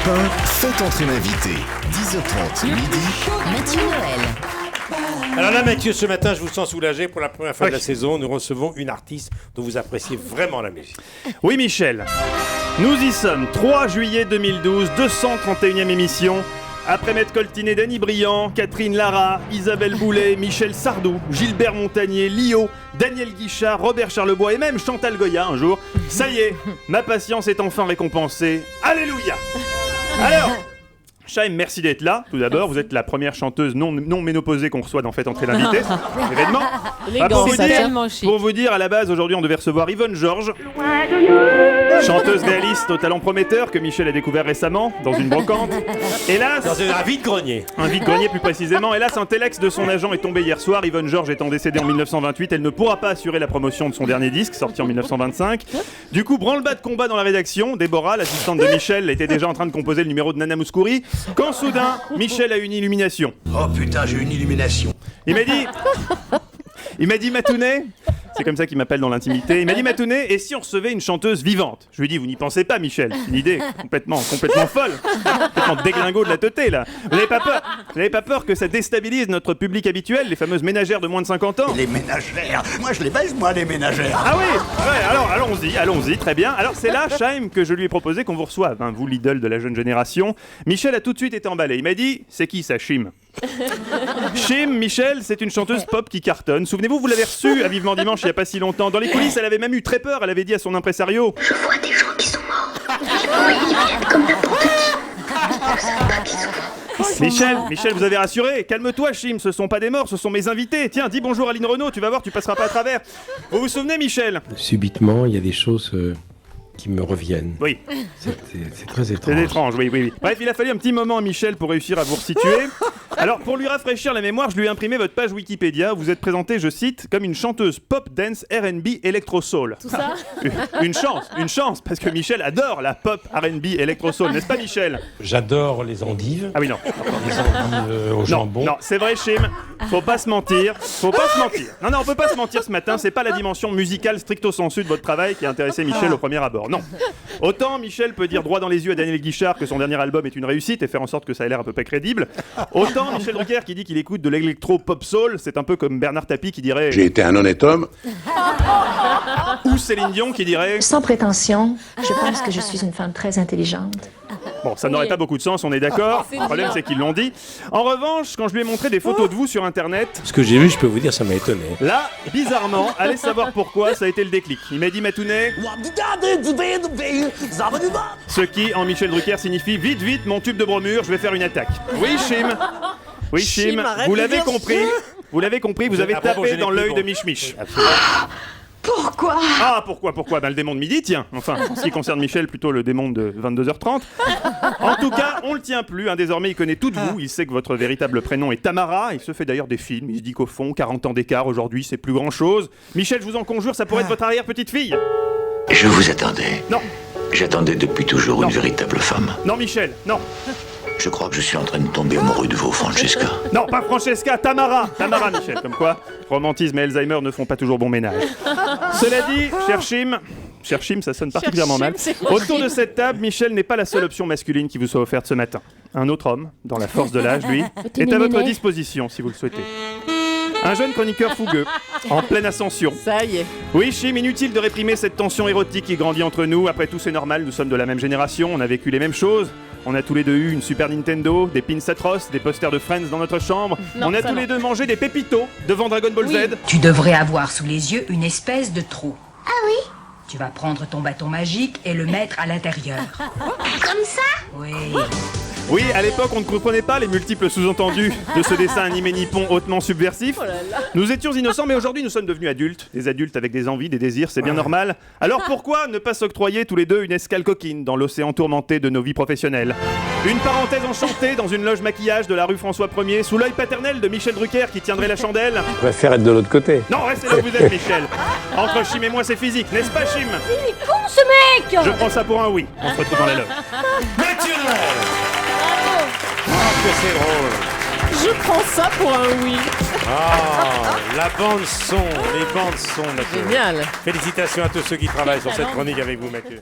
Europe 1, faites entrer l'invité. 10h30, midi. Mathieu Noël. Alors là, Mathieu, ce matin, je vous sens soulagé. Pour la première fois de la saison, nous recevons une artiste dont vous appréciez vraiment la musique. Oui, Michel. Nous y sommes, 3 juillet 2012, 231e émission. Après m'être coltiné Danny Briand, Catherine Lara, Isabelle Boulet, Michel Sardou, Gilbert Montagnier, Lio, Daniel Guichard, Robert Charlebois et même Chantal Goya un jour, ça y est, ma patience est enfin récompensée. Alléluia. Alors, Chaim, merci d'être là. Tout d'abord, vous êtes la première chanteuse non ménopausée qu'on reçoit dans Faites entrer l'invité. Événement. Pour vous dire, à la base, aujourd'hui, on devait recevoir Yvonne Georges, chanteuse réaliste au talent prometteur que Michel a découvert récemment dans une brocante. Hélas, Dans un vide-grenier. un vide-grenier plus précisément. Hélas, un téléx de son agent est tombé hier soir. Yvonne Georges étant décédée en 1928, elle ne pourra pas assurer la promotion de son dernier disque, sorti en 1925. Du coup, branle-bas de combat dans la rédaction. Déborah, l'assistante de Michel, était déjà en train de composer le numéro de Nana Mouskouri, quand soudain, Michel a une illumination. Oh putain, j'ai une illumination. Il m'a dit Matounet, c'est comme ça qu'il m'appelle dans l'intimité, il m'a dit Matounet, et si on recevait une chanteuse vivante? Je lui ai dit, vous n'y pensez pas, Michel, c'est une idée complètement folle, complètement déglingo de la teuté là. Vous n'avez pas peur que ça déstabilise notre public habituel, les fameuses ménagères de moins de 50 ans? Les ménagères. Moi, je les baise, moi, les ménagères. Ah oui, ouais, alors allons-y, très bien. Alors c'est là, Chaim, que je lui ai proposé qu'on vous reçoive, hein, vous l'idole de la jeune génération. Michel a tout de suite été emballé, il m'a dit, c'est qui ça, Chim? Chim, Michel, c'est une chanteuse pop qui cartonne. Souvenez-vous, vous l'avez reçue à Vivement Dimanche il n'y a pas si longtemps. Dans les coulisses, elle avait même eu très peur, elle avait dit à son impresario: Je vois des gens qui sont morts. Ils viennent comme n'importe qui. Je sais pas qui sont morts. Michel, vous avez rassuré. Calme-toi, Chim, ce sont pas des morts, ce sont mes invités. Tiens, dis bonjour à Aline Renaud, tu vas voir, tu passeras pas à travers. Vous vous souvenez, Michel? Subitement, il y a des choses qui me reviennent. Oui. C'est très étrange. C'est étrange, oui. Bref, il a fallu un petit moment à Michel pour réussir à vous resituer. Alors, pour lui rafraîchir la mémoire, je lui ai imprimé votre page Wikipédia où vous êtes présenté, je cite, comme une chanteuse pop, dance, R&B, électro-soul. Tout ça. Une chance, parce que Michel adore la pop, R&B, électro-soul, n'est-ce pas, Michel? J'adore les endives. Ah oui, non. Les endives au jambon. Non, c'est vrai, Chim. Faut pas se mentir. Non, on peut pas se mentir ce matin. C'est pas la dimension musicale stricto sensu de votre travail qui a intéressé Michel au premier abord. Non. Autant Michel peut dire droit dans les yeux à Daniel Guichard que son dernier album est une réussite et faire en sorte que ça ait l'air à peu près crédible. Autant Michel Drucker qui dit qu'il écoute de l'électro-pop soul, c'est un peu comme Bernard Tapie qui dirait J'ai été un honnête homme. ou Céline Dion qui dirait Sans prétention, je pense que je suis une femme très intelligente. Bon, ça n'aurait pas beaucoup de sens, on est d'accord. Le problème, c'est qu'ils l'ont dit. En revanche, quand je lui ai montré des photos de vous sur Internet, Ce que j'ai vu, je peux vous dire, ça m'a étonné. là, bizarrement, allez savoir pourquoi, ça a été le déclic. Il m'a dit Matounet, ce qui, en Michel Drucker, signifie vite, mon tube de bromure, je vais faire une attaque. Oui, Chim, vous l'avez compris. Vous avez tapé dans l'œil de Mich. Pourquoi? Ah, pourquoi? Le démon de midi, tiens. Enfin, en ce qui concerne Michel, plutôt le démon de 22h30. En tout cas, on le tient plus. Hein. Désormais, il connaît tout de vous. Il sait que votre véritable prénom est Tamara. Il se fait d'ailleurs des films. Il se dit qu'au fond, 40 ans d'écart, aujourd'hui, c'est plus grand-chose. Michel, je vous en conjure, ça pourrait être votre arrière-petite-fille. Je vous attendais. Non. J'attendais depuis toujours Non. une véritable femme. Non, Michel, non. Je crois que je suis en train de tomber amoureux de vous, Francesca. Non, pas Francesca, Tamara, Michel. Comme quoi, romantisme et Alzheimer ne font pas toujours bon ménage. Cela dit, cher Chim, ça sonne particulièrement mal. Autour de cette table, Michel n'est pas la seule option masculine qui vous soit offerte ce matin. Un autre homme, dans la force de l'âge, lui, est à votre disposition si vous le souhaitez. Un jeune chroniqueur fougueux, en pleine ascension. Ça y est. Oui, Chim, inutile de réprimer cette tension érotique qui grandit entre nous. Après tout, c'est normal, nous sommes de la même génération, on a vécu les mêmes choses. On a tous les deux eu une Super Nintendo, des pins atroces, des posters de Friends dans notre chambre. Non, on a ça tous non. les deux mangé des pépitos devant Dragon Ball Z. Tu devrais avoir sous les yeux une espèce de trou. Ah oui? Tu vas prendre ton bâton magique et le mettre à l'intérieur. Comme ça? Oui. Oui, à l'époque, on ne comprenait pas les multiples sous-entendus de ce dessin animé nippon hautement subversif. Nous étions innocents, mais aujourd'hui, nous sommes devenus adultes. Des adultes avec des envies, des désirs, c'est bien normal. Alors pourquoi ne pas s'octroyer tous les deux une escale coquine dans l'océan tourmenté de nos vies professionnelles? Une parenthèse enchantée dans une loge maquillage de la rue François 1er, sous l'œil paternel de Michel Drucker qui tiendrait la chandelle. Je préfère être de l'autre côté. Non, restez là où vous êtes, Michel. Entre Chim et moi, c'est physique, n'est-ce pas, Chim? Il est con ce mec! Je prends ça pour un oui. On se retrouve dans la loge. Mathieu Noël. Ah, que c'est drôle. Je prends ça pour un oui. Ah, la bande-son, les bandes-son, Mathieu. Génial. Félicitations à tous ceux qui travaillent sur cette chronique avec vous, Mathieu.